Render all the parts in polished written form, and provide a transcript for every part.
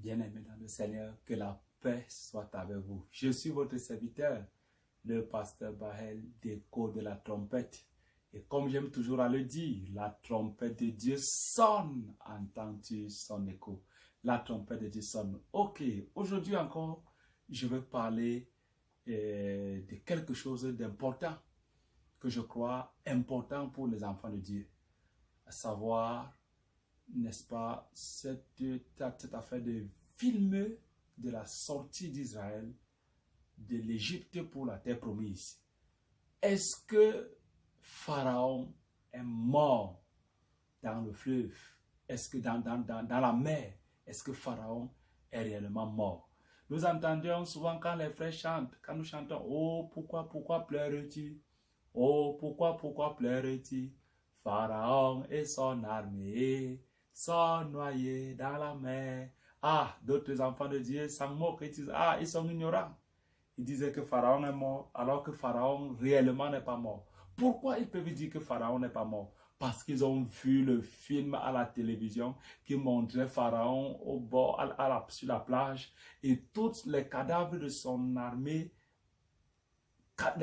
Bien-aimés dans le Seigneur, que la paix soit avec vous. Je suis votre serviteur, le pasteur Bahel, d'écho de la trompette. Et comme j'aime toujours à le dire, la trompette de Dieu sonne, entends-tu son écho? La trompette de Dieu sonne. Ok, aujourd'hui encore, je vais parler de quelque chose d'important, que je crois important pour les enfants de Dieu. À savoir, n'est-ce pas, cette affaire de filmer de la sortie d'Israël de l'Égypte pour la terre promise. Est-ce que Pharaon est mort dans le fleuve? Est-ce que dans la mer, est-ce que Pharaon est réellement mort? Nous entendons souvent quand les frères chantent, quand nous chantons, oh pourquoi pleures-tu? Oh pourquoi pleures-tu? Pharaon et son armée sont noyés dans la mer. Ah, d'autres enfants de Dieu s'en moquent et disent, ah, ils sont ignorants. Ils disaient que Pharaon est mort, alors que Pharaon réellement n'est pas mort. Pourquoi ils peuvent dire que Pharaon n'est pas mort? Parce qu'ils ont vu le film à la télévision qui montrait Pharaon au bord, sur la plage, et tous les cadavres de son armée, à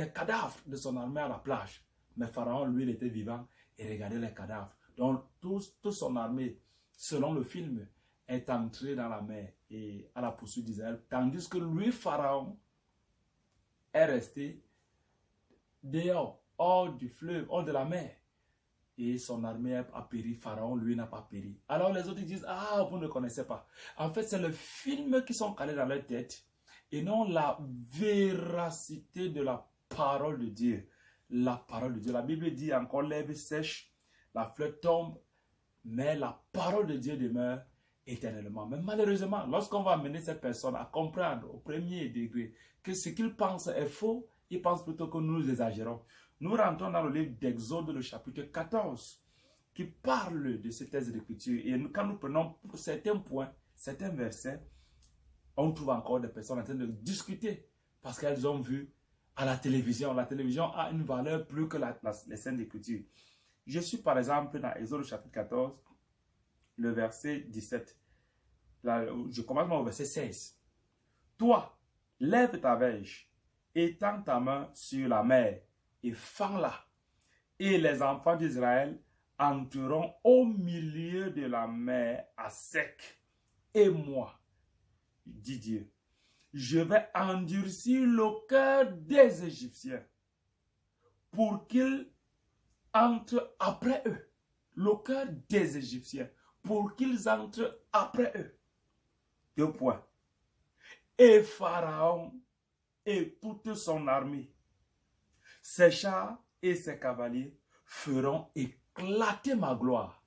la plage. Mais Pharaon, lui, il était vivant et regardait les cadavres. Donc, toute son armée, selon le film, est entrée dans la mer et à la poursuite d'Israël. Tandis que lui, Pharaon, est resté dehors, hors du fleuve, hors de la mer. Et son armée a péri. Pharaon, lui, n'a pas péri. Alors les autres disent, ah, vous ne connaissez pas. En fait, c'est le film qui sont calés dans leur tête et non la véracité de la parole de Dieu. La parole de Dieu. La Bible dit encore, l'herbe sèche, la fleur tombe, mais la parole de Dieu demeure éternellement. Mais malheureusement, lorsqu'on va amener cette personne à comprendre au premier degré que ce qu'il pense est faux, il pense plutôt que nous exagérons. Nous rentrons dans le livre d'Exode, le chapitre 14, qui parle de ces textes d'écriture. Et quand nous prenons certains points, certains versets, on trouve encore des personnes en train de discuter parce qu'elles ont vu à la télévision. La télévision a une valeur plus que les scènes d'écriture. Je suis par exemple dans Exode chapitre 14, le verset 17. Là, je commence au verset 16. Toi, lève ta verge, étends ta main sur la mer et fends-la. Et les enfants d'Israël entreront au milieu de la mer à sec. Et moi, dit Dieu, je vais endurcir le cœur des Égyptiens pour qu'ils entrent après eux. Le cœur des Égyptiens pour qu'ils entrent après eux. 2 points. Et Pharaon et toute son armée, ses chars et ses cavaliers feront éclater ma gloire.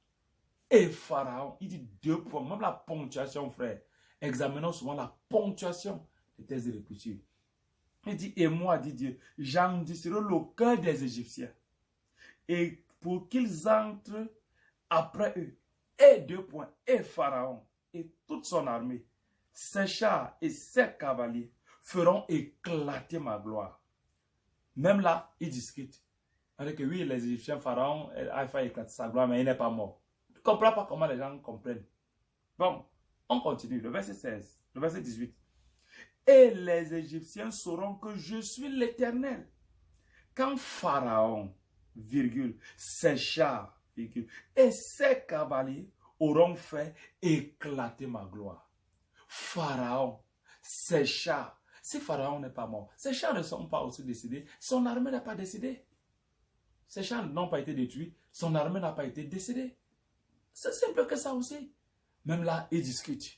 Et Pharaon, il dit 2 points, même la ponctuation, frère. Examinons souvent la ponctuation des textes de l'Écriture. Il dit, et moi, dit Dieu, j'endurcirai le cœur des Égyptiens. Et pour qu'ils entrent après eux. Et 2 points. Et Pharaon et toute son armée, ses chars et ses cavaliers feront éclater ma gloire. Même là, ils discutent. Alors que oui, les Égyptiens, Pharaon a fait éclater sa gloire, mais il n'est pas mort. Je ne comprends pas comment les gens comprennent. Bon, on continue. Le verset 16, le verset 18. Et les Égyptiens sauront que je suis l'Éternel. Quand Pharaon, virgule, ses chars, virgule, et ses cavaliers auront fait éclater ma gloire. Pharaon, ses chars. Si Pharaon n'est pas mort, ses chars ne sont pas aussi décédés, son armée n'a pas décédé. Ses chars n'ont pas été détruits, son armée n'a pas été décédée. C'est simple que ça aussi. Même là, ils discutent.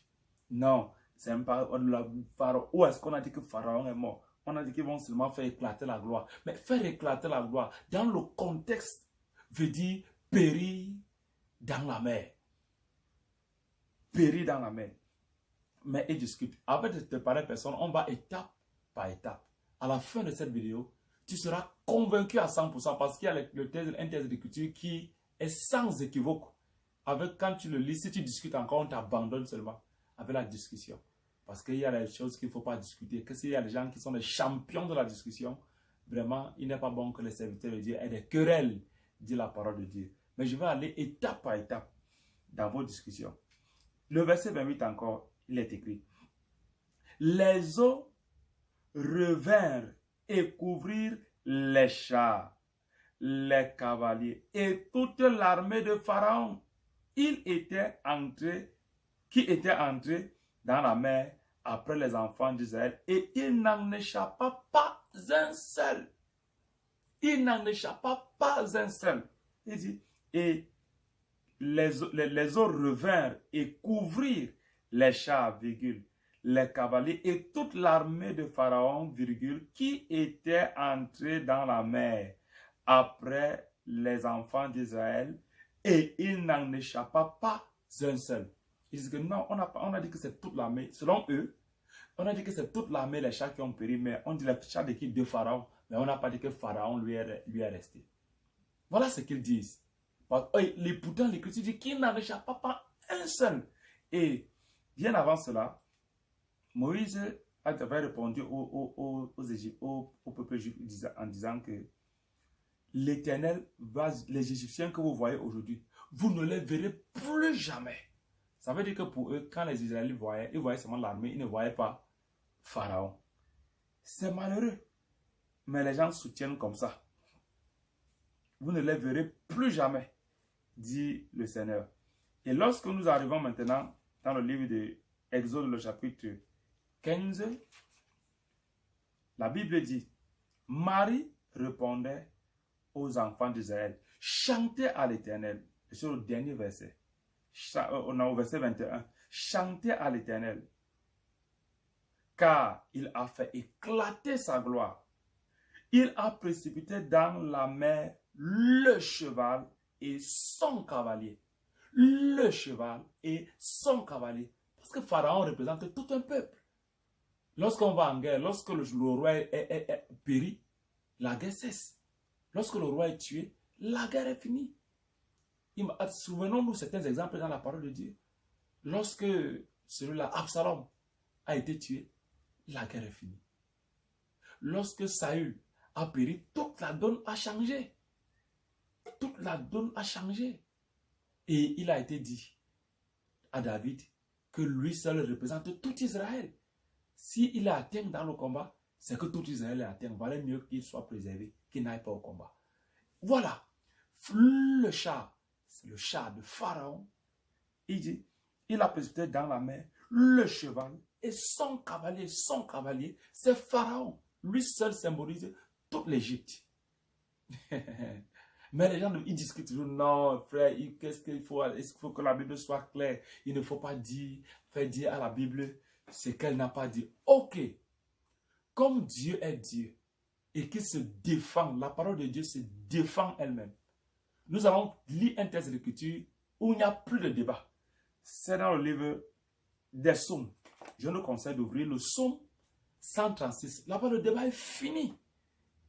Non, c'est un Pharaon. Où est-ce qu'on a dit que Pharaon est mort? On a dit qu'ils vont seulement faire éclater la gloire. Mais faire éclater la gloire, dans le contexte, veut dire périr dans la mer. Périr dans la mer. Mais ils discutent. Avec de pareilles personnes, on va étape par étape. À la fin de cette vidéo, tu seras convaincu à 100% parce qu'il y a un texte d'écriture qui est sans équivoque. Avec, quand tu le lis, si tu discutes encore, on t'abandonne seulement avec la discussion. Parce qu'il y a des choses qu'il ne faut pas discuter. Que s'il y a des gens qui sont les champions de la discussion, vraiment, il n'est pas bon que les serviteurs de Dieu aient des querelles, dit la parole de Dieu. Mais je vais aller étape par étape dans vos discussions. Le verset 28 encore, il est écrit, les eaux revinrent et couvrirent les chars, les cavaliers et toute l'armée de Pharaon. Qui était entré dans la mer après les enfants d'Israël et il n'en échappa pas un seul. Il n'en échappa pas un seul. Il dit, et les eaux revinrent et couvrirent les chars, virgule, les cavaliers et toute l'armée de Pharaon, virgule, qui était entrée dans la mer après les enfants d'Israël et il n'en échappa pas un seul. Ils disent que non, on a dit que c'est toute l'armée. Selon eux, on a dit que c'est toute l'armée, les chars qui ont péri, mais on dit les chars d'équipe de Pharaon, mais on n'a pas dit que Pharaon lui est resté. Voilà ce qu'ils disent. Pourtant, l'Écriture dit qu'il n'en échappa pas un seul. Et bien avant cela, Moïse avait répondu au peuple juif en disant que l'Éternel va, les Égyptiens que vous voyez aujourd'hui, vous ne les verrez plus jamais. Ça veut dire que pour eux, quand les Israélites voyaient, ils voyaient seulement l'armée, ils ne voyaient pas Pharaon. C'est malheureux. Mais les gens soutiennent comme ça. Vous ne les verrez plus jamais, dit le Seigneur. Et lorsque nous arrivons maintenant dans le livre de Exode, le chapitre 15, la Bible dit, Marie répondait aux enfants d'Israël, chantez à l'Éternel. C'est le dernier verset. On a au verset 21. Chantez à l'Éternel, car il a fait éclater sa gloire. Il a précipité dans la mer le cheval et son cavalier. Le cheval et son cavalier. Parce que Pharaon représente tout un peuple. Lorsqu'on va en guerre, lorsque le roi est péri, la guerre cesse. Lorsque le roi est tué, la guerre est finie. Souvenons-nous certains exemples dans la parole de Dieu. Lorsque celui-là, Absalom, a été tué, la guerre est finie. Lorsque Saül a péri, toute la donne a changé. Toute la donne a changé. Et il a été dit à David que lui seul représente tout Israël. S'il est atteint dans le combat, c'est que tout Israël est atteint. Valait mieux qu'il soit préservé, qu'il n'aille pas au combat. Voilà. Le char, c'est le char de Pharaon. Il dit, il a précipité dans la mer le cheval et son cavalier, c'est Pharaon. Lui seul symbolise toute l'Égypte. Mais les gens, ils discutent toujours, non, frère, qu'est-ce qu'il faut, est-ce qu'il faut que la Bible soit claire? Il ne faut pas faire dire à la Bible ce qu'elle n'a pas dit. Ok, comme Dieu est Dieu et qu'il se défend, la parole de Dieu se défend elle-même. Nous avons lu un texte d'écriture où il n'y a plus de débat. C'est dans le livre des psaumes. Je nous conseille d'ouvrir le psaume 136. Là-bas, le débat est fini.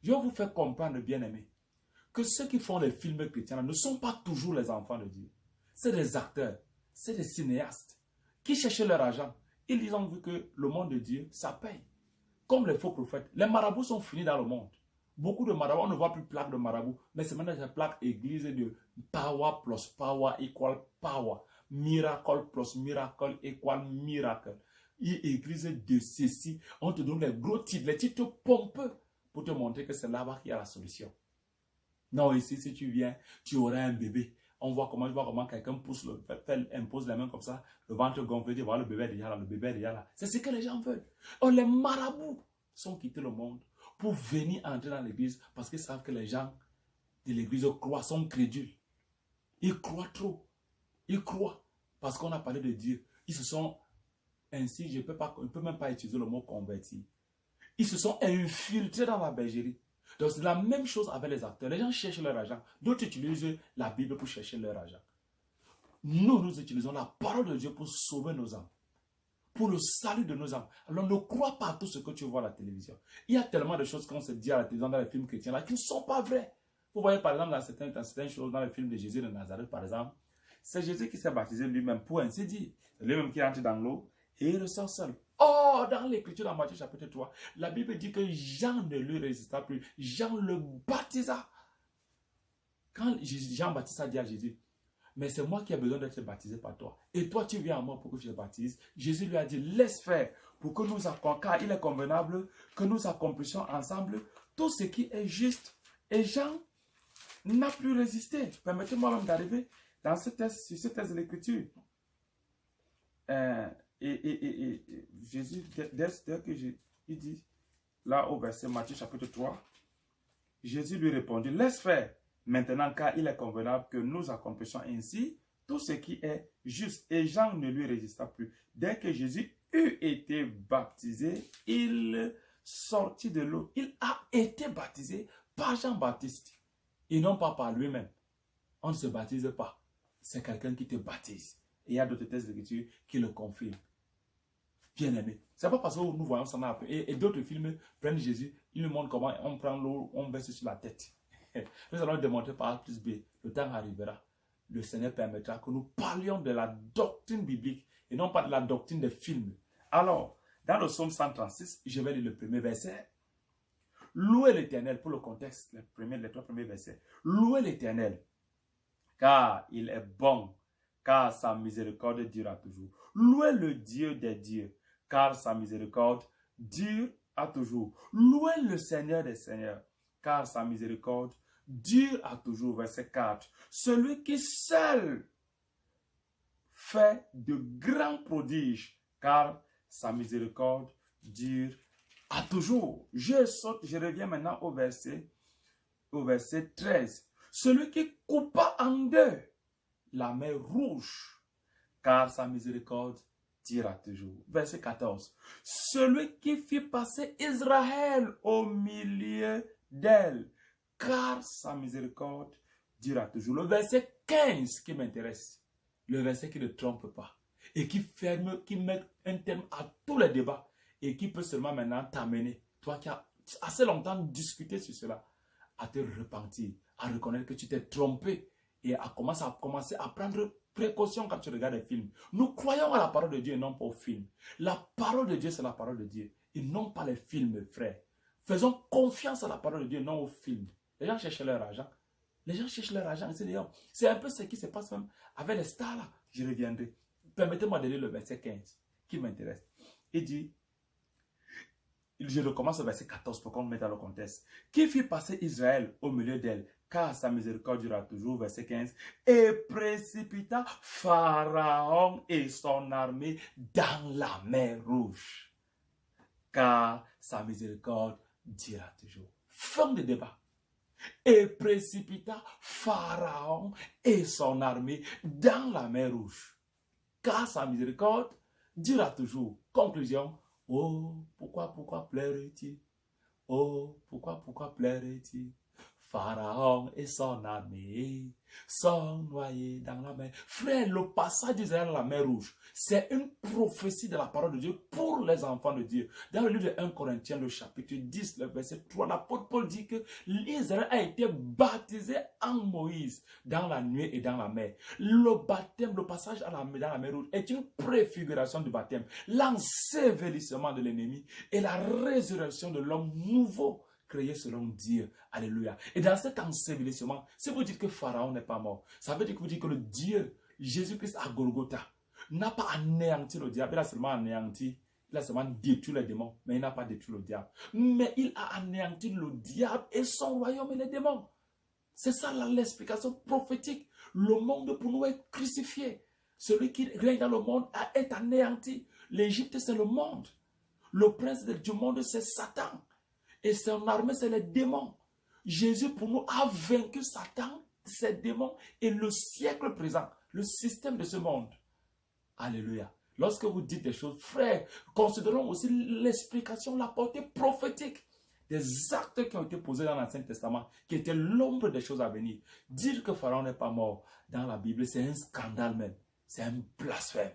Je vais vous faire comprendre, bien-aimés, que ceux qui font les films chrétiens ne sont pas toujours les enfants de Dieu. C'est des acteurs, c'est des cinéastes qui cherchaient leur argent. Ils ont vu que le monde de Dieu, ça paye. Comme les faux prophètes. Les marabouts sont finis dans le monde. Beaucoup de marabouts, on ne voit plus plaque de marabouts, mais c'est maintenant des plaques église de power plus power equal power. Miracle plus miracle equal miracle. Église de ceci, on te donne les gros titres, les titres pompeux pour te montrer que c'est là-bas qu'il y a la solution. Non, ici, si tu viens, tu auras un bébé. On voit comment quelqu'un impose les mains comme ça, le ventre gonflé, tu vois le bébé est déjà là, le bébé est déjà là. C'est ce que les gens veulent. Oh, les marabouts sont quittés le monde pour venir entrer dans l'église parce qu'ils savent que les gens de l'église croient, sont crédules. Ils croient trop. Ils croient parce qu'on a parlé de Dieu. Ils se sont ainsi, je ne peux même pas utiliser le mot converti. Ils se sont infiltrés dans la bergerie. Donc c'est la même chose avec les acteurs. Les gens cherchent leur argent. D'autres utilisent la Bible pour chercher leur argent. Nous utilisons la parole de Dieu pour sauver nos âmes. Pour le salut de nos âmes. Alors ne crois pas à tout ce que tu vois à la télévision. Il y a tellement de choses qu'on se dit à la télévision dans les films chrétiens là qui ne sont pas vraies. Vous voyez par exemple dans certaines choses dans le film de Jésus de Nazareth par exemple. C'est Jésus qui s'est baptisé lui-même pour ainsi dire. C'est lui-même qui entre dans l'eau et il ressort seul. Oh, dans l'écriture, dans Matthieu chapitre 3, la Bible dit que Jean ne lui résista plus. Jean le baptisa. Quand Jean baptisa dit à Jésus, mais c'est moi qui ai besoin d'être baptisé par toi. Et toi, tu viens à moi pour que je te baptise. Jésus lui a dit, laisse faire pour que nous accompissions, car il est convenable que nous accomplissions ensemble tout ce qui est juste. Et Jean n'a plus résisté. Permettez-moi même d'arriver dans ce texte, sur ce texte de l'Écriture. Jésus, dès que il dit, là au verset Matthieu chapitre 3, Jésus lui répondit, laisse faire maintenant, car il est convenable que nous accomplissions ainsi tout ce qui est juste. Et Jean ne lui résista plus. Dès que Jésus eut été baptisé, il sortit de l'eau. Il a été baptisé par Jean-Baptiste et non pas par lui-même. On ne se baptise pas. C'est quelqu'un qui te baptise. Et il y a d'autres textes d'écriture qui le confirment. Bien aimé. C'est pas parce que nous voyons ça et d'autres films prennent Jésus, ils nous montrent comment on prend l'eau, on verse sur la tête. Nous allons démontrer par A plus B. Le temps arrivera. Le Seigneur permettra que nous parlions de la doctrine biblique et non pas de la doctrine des films. Alors, dans le psaume 136, je vais lire le premier verset. Louez l'Éternel pour le contexte, les trois premiers versets. Louez l'Éternel, car il est bon, car sa miséricorde durera toujours. Louez le Dieu des dieux, car sa miséricorde dure à toujours. Louez le Seigneur des seigneurs, car sa miséricorde dure à toujours. Verset 4. Celui qui seul fait de grands prodiges, car sa miséricorde dure à toujours. Je reviens maintenant au verset 13. Celui qui coupa en deux la mer rouge, car sa miséricorde dure à toujours. Verset 14. Celui qui fit passer Israël au milieu d'elle, car sa miséricorde dure à toujours. Le verset 15 qui m'intéresse, le verset qui ne trompe pas et qui met un terme à tous les débats et qui peut seulement maintenant t'amener, toi qui as assez longtemps discuté sur cela, à te repentir, à reconnaître que tu t'es trompé et à commencer à prendre précaution quand tu regardes les films. Nous croyons à la parole de Dieu et non pas aux films. La parole de Dieu, c'est la parole de Dieu et non pas les films, frère. Faisons confiance à la parole de Dieu, non aux films. Les gens cherchent leur argent. Les gens cherchent leur argent. C'est un peu ce qui se passe même avec les stars là. Je reviendrai. Permettez-moi de lire le verset 15 qui m'intéresse. Il dit, je recommence au verset 14 pour qu'on me mette dans le contexte. Qui fit passer Israël au milieu d'elle, car sa miséricorde durera toujours, verset 15, et précipita Pharaon et son armée dans la mer Rouge, car sa miséricorde durera toujours. Fin de débat. Et précipita Pharaon et son armée dans la mer Rouge, car sa miséricorde durera toujours. Conclusion. Oh, pourquoi pleurais-tu? Oh, pourquoi pleurais-tu? Pharaon et son armée sont noyés dans la mer. Frère, le passage d'Israël dans la mer Rouge, c'est une prophétie de la parole de Dieu pour les enfants de Dieu. Dans le livre de 1 Corinthiens, le chapitre 10, le verset 3, l'apôtre Paul dit que l'Israël a été baptisé en Moïse dans la nuée et dans la mer. Le baptême, le passage dans la mer Rouge est une préfiguration du baptême, l'ensevelissement de l'ennemi et la résurrection de l'homme nouveau, créé selon Dieu. Alléluia. Et dans cet ensevelissement, si vous dites que Pharaon n'est pas mort, ça veut dire que vous dites que le Dieu, Jésus-Christ à Golgotha, n'a pas anéanti le diable. Il a seulement anéanti, il a seulement détruit les démons, mais il n'a pas détruit le diable. Mais il a anéanti le diable et son royaume et les démons. C'est ça l'explication prophétique. Le monde pour nous est crucifié. Celui qui règne dans le monde est anéanti. L'Égypte, c'est le monde. Le prince du monde, c'est Satan. Et son armée, c'est les démons. Jésus, pour nous, a vaincu Satan, ses démons et le siècle présent, le système de ce monde. Alléluia. Lorsque vous dites des choses, frères, considérons aussi l'explication, la portée prophétique des actes qui ont été posés dans l'Ancien Testament, qui étaient l'ombre des choses à venir. Dire que Pharaon n'est pas mort dans la Bible, c'est un scandale même. C'est un blasphème.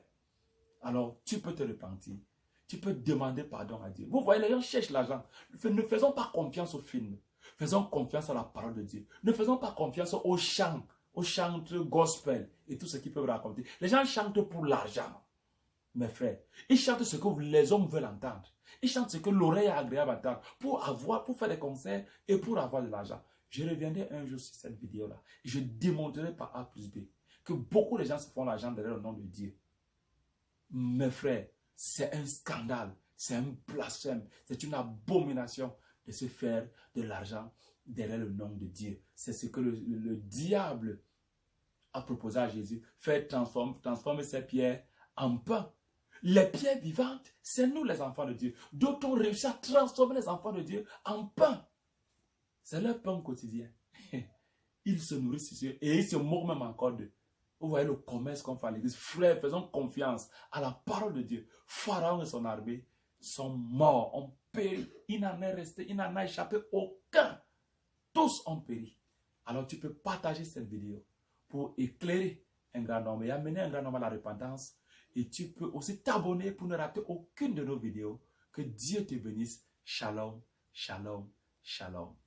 Alors, tu peux te repentir. Tu peux demander pardon à Dieu. Vous voyez, les gens cherchent l'argent. Ne faisons pas confiance aux films. Faisons confiance à la parole de Dieu. Ne faisons pas confiance aux chants gospel et tout ce qu'ils peuvent raconter. Les gens chantent pour l'argent. Mes frères, ils chantent ce que les hommes veulent entendre. Ils chantent ce que l'oreille est agréable à entendre pour faire des concerts et pour avoir de l'argent. Je reviendrai un jour sur cette vidéo-là. Je démontrerai par A plus B que beaucoup de gens se font l'argent derrière le nom de Dieu. Mes frères, c'est un scandale, c'est un blasphème, c'est une abomination de se faire de l'argent derrière le nom de Dieu. C'est ce que le diable a proposé à Jésus, faire transformer ces pierres en pain. Les pierres vivantes, c'est nous les enfants de Dieu. D'autres ont réussi à transformer les enfants de Dieu en pain. C'est leur pain quotidien. Ils se nourrissent et ils se moquent même encore d'eux. Vous voyez le commerce qu'on fait à l'église. Frères, faisons confiance à la parole de Dieu. Pharaon et son armée sont morts, ont péri. Il n'en est resté, il n'en a échappé aucun. Tous ont péri. Alors tu peux partager cette vidéo pour éclairer un grand nombre et amener un grand nombre à la repentance. Et tu peux aussi t'abonner pour ne rater aucune de nos vidéos. Que Dieu te bénisse. Shalom, shalom, shalom.